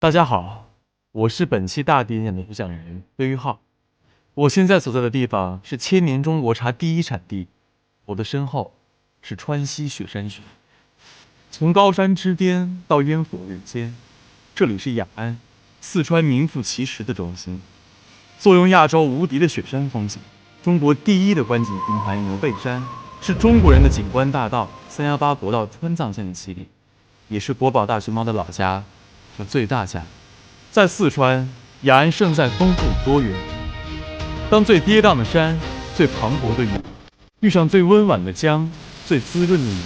大家好，我是本期大地演的主讲人魏玉浩。我现在所在的地方是千年中国茶第一产地，我的身后是川西雪山群。从高山之巅到烟火人间，这里是雅安，四川名副其实的中心。坐拥亚洲无敌的雪山风景，中国第一的观景平台牛背山，是中国人的景观大道318国道川藏线的起点，也是国宝大熊猫的老家和最大家。在四川，雅安胜在丰富多元。当最跌宕的山、最磅礴的雨，遇上最温婉的江、最滋润的雨，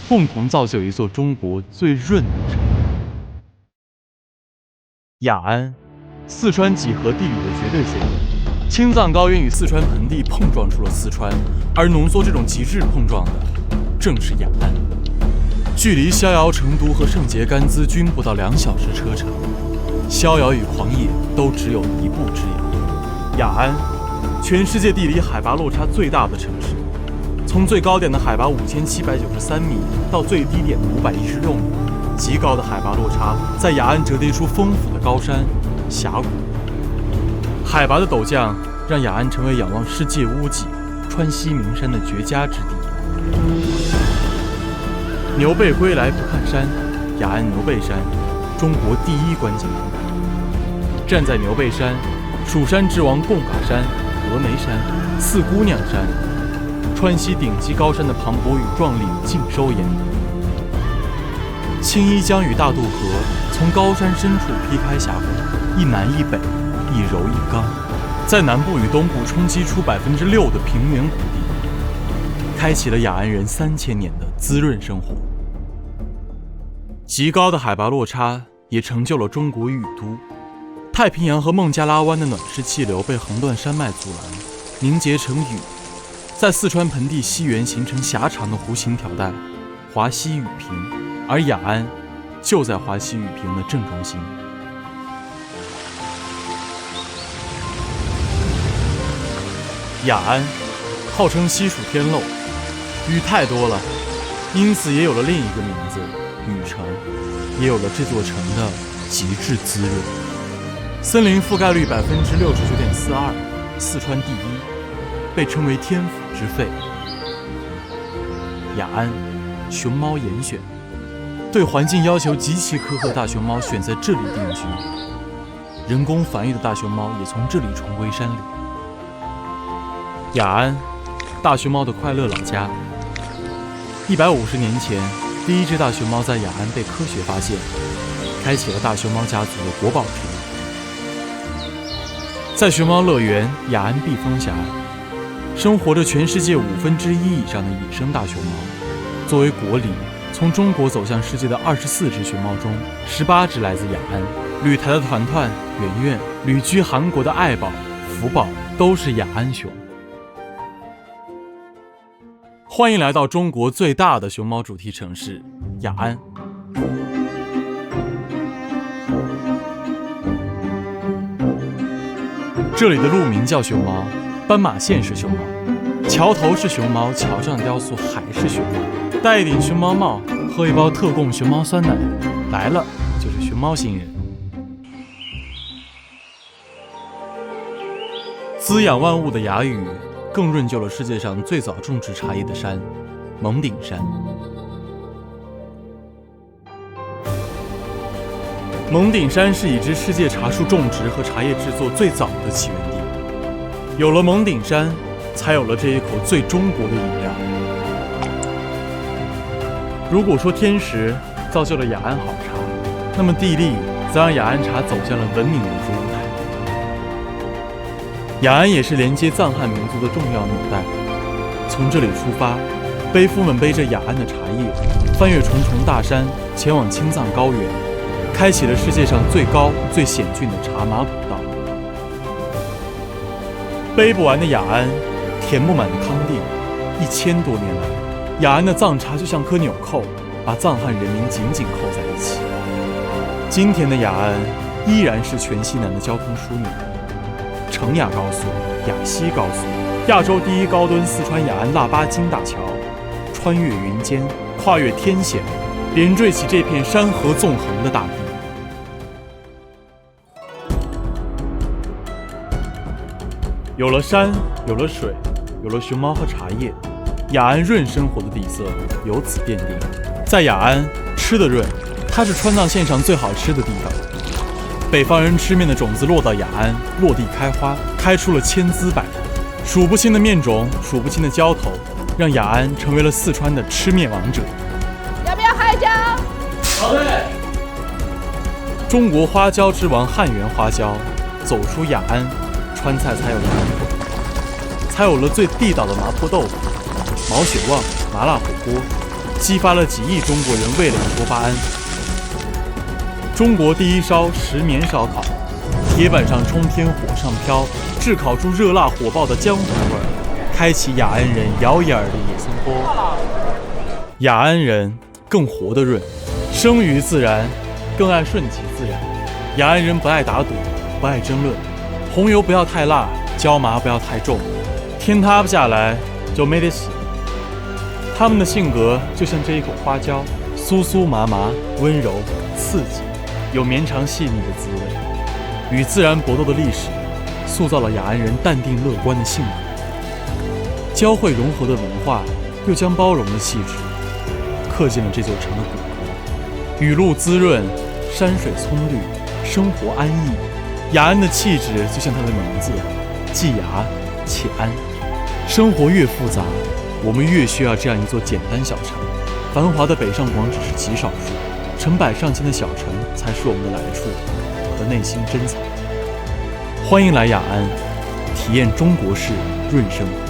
共同造就一座中国最润的城。雅安，四川几何地理的绝对节点。青藏高原与四川盆地碰撞出了四川，而浓缩这种极致碰撞的，正是雅安。距离逍遥、成都和圣杰甘孜均不到2小时车程，逍遥与狂野都只有一步之遥。雅安，全世界地理海拔落差最大的城市，从最高点的海拔5793米到最低点的516米，极高的海拔落差在雅安折叠出丰富的高山、峡谷。海拔的陡降让雅安成为仰望世界屋脊、川西名山的绝佳之地。牛背归来不看山，雅安牛背山，中国第一观景平台。站在牛背山，蜀山之王贡嘎山、峨眉山、四姑娘山，川西顶级高山的磅礴与壮丽尽收眼底。青衣江与大渡河从高山深处劈开峡谷，一南一北，一柔一刚，在南部与东部冲击出6%的平原谷地，开启了雅安人3000年的滋润生活。极高的海拔落差也成就了中国雨都。太平洋和孟加拉湾的暖湿气流被横断山脉阻拦，凝结成雨，在四川盆地西缘形成狭长的弧形条带，华西雨坪，而雅安就在华西雨坪的正中心。雅安号称西蜀天漏，雨太多了，因此也有了另一个名字雨城，也有了这座城的极致滋润。森林覆盖率69.42%，四川第一，被称为天府之肺。雅安熊猫严选，对环境要求极其苛刻的大熊猫选在这里定居，人工繁育的大熊猫也从这里重归山里。雅安，大熊猫的快乐老家。150年前，第一只大熊猫在雅安被科学发现，开启了大熊猫家族的国宝之路。在熊猫乐园雅安避风峡，生活着全世界1/5以上的野生大熊猫。作为国礼，从中国走向世界的24只熊猫中，18只来自雅安。旅台的团团、圆圆，旅居韩国的爱宝、福宝，都是雅安熊。欢迎来到中国最大的熊猫主题城市雅安。这里的路名叫熊猫，斑马线是熊猫，桥头是熊猫，桥上雕塑还是熊猫。戴一顶熊猫帽，喝一包特供熊猫酸奶，来了就是熊猫星人。滋养万物的雅雨，更润就了世界上最早种植茶叶的山——蒙顶山。蒙顶山是已知世界茶树种植和茶叶制作最早的起源地。有了蒙顶山，才有了这一口最中国的饮料。如果说天时造就了雅安好茶，那么地利则让雅安茶走向了文明的主舞台。雅安也是连接藏汉民族的重要纽带。从这里出发，背夫们背着雅安的茶叶，翻越重重大山，前往青藏高原，开启了世界上最高、最险峻的茶马古道。背不完的雅安，填不满的康定，1000多年来，雅安的藏茶就像颗纽扣，把藏汉人民紧紧扣在一起。今天的雅安依然是全西南的交通枢纽，成雅高速、雅西高速，亚洲第一高墩四川雅安腊八金大桥，穿越云间，跨越天险，连缀起这片山河纵横的大地。有了山，有了水，有了熊猫和茶叶，雅安润生活的底色由此奠定。在雅安，吃的润，它是川藏线上最好吃的地方。北方人吃面的种子落到雅安，落地开花，开出了千姿百态。数不清的面种，数不清的浇头，让雅安成为了四川的吃面王者。要不要海椒？好嘞。中国花椒之王汉源花椒走出雅安，川菜才有了灵魂，才有了最地道的麻婆豆腐、毛血旺、麻辣火锅，激发了几亿中国人味蕾的多巴胺。中国第一烧石棉烧烤，铁板上冲天火上飘，炙烤出热辣火爆的江湖味儿，开启雅安人摇一耳的野松坡。雅安人更活得润，生于自然，更爱顺其自然。雅安人不爱打赌，不爱争论，红油不要太辣，椒麻不要太重，天塌不下来就没得洗。他们的性格就像这一口花椒，酥酥麻麻，温柔刺激，有绵长细腻的滋味。与自然搏斗的历史，塑造了雅安人淡定乐观的性格。交汇融合的文化，又将包容的气质刻进了这座城的骨骼。雨露滋润，山水葱绿，生活安逸。雅安的气质就像它的名字，既雅且安。生活越复杂，我们越需要这样一座简单小城。繁华的北上广只是极少数，成百上千的小城才是我们的来处和内心珍藏。欢迎来雅安，体验中国式润生活。